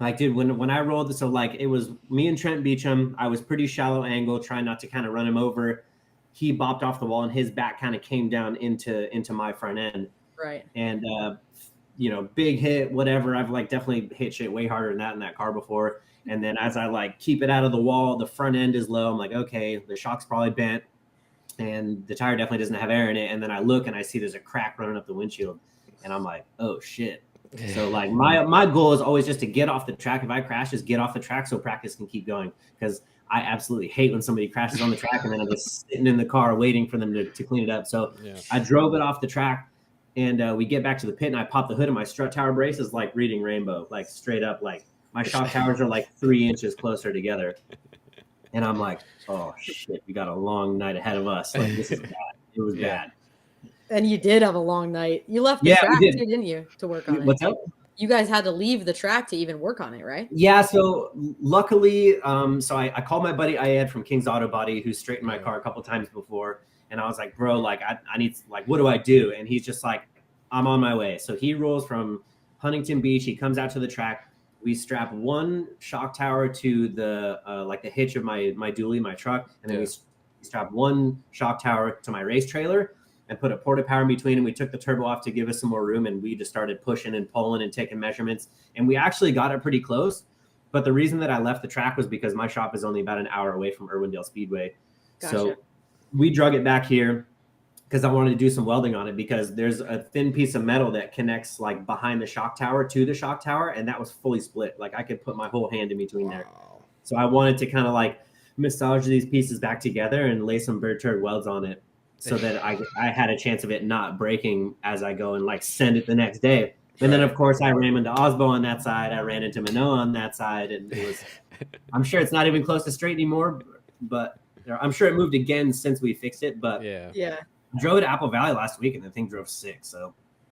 Like, dude, when I rolled, so like it was me and Trent Beecham. I was pretty shallow angle, trying not to kind of run him over. He bopped off the wall, and his back kind of came down into my front end. Right. And big hit, whatever. I've like definitely hit shit way harder than that in that car before. And then as I like keep it out of the wall, the front end is low. I'm like, okay, the shock's probably bent, and the tire definitely doesn't have air in it. And then I look and I see there's a crack running up the windshield, and I'm like, oh shit. So like my goal is always just to get off the track. If I crash, just get off the track so practice can keep going. Because I absolutely hate when somebody crashes on the track and then I'm just sitting in the car waiting for them to clean it up. So I drove it off the track, and we get back to the pit, and I pop the hood, and my strut tower brace is like reading rainbow, like straight up. Like my shock towers are like 3 inches closer together. And I'm like, oh shit, we got a long night ahead of us. Like this is bad. It was bad. And you did have a long night. You left the track too, didn't you, to work on it? What's up? You guys had to leave the track to even work on it, right? Yeah. So luckily, so I called my buddy Ayed from King's Auto Body, who straightened my car a couple times before. And I was like, bro, like I need, like, what do I do? And he's just like, I'm on my way. So he rolls from Huntington Beach. He comes out to the track. We strap one shock tower to the like the hitch of my dually, my truck. And then we strap one shock tower to my race trailer and put a porta power in between, and we took the turbo off to give us some more room, and we just started pushing and pulling and taking measurements, and we actually got it pretty close. But the reason that I left the track was because my shop is only about an hour away from Irwindale Speedway. Gotcha. So we drug it back here because I wanted to do some welding on it, because there's a thin piece of metal that connects like behind the shock tower to the shock tower, and that was fully split. Like I could put my whole hand in between there. So I wanted to kind of like massage these pieces back together and lay some bird turd welds on it, so that I had a chance of it not breaking as I go and like send it the next day. And then of course I ran into Osbo on that side. I ran into Manoa on that side, and it was, I'm sure it's not even close to straight anymore, but I'm sure it moved again since we fixed it. But I drove to Apple Valley last week and the thing drove 6. So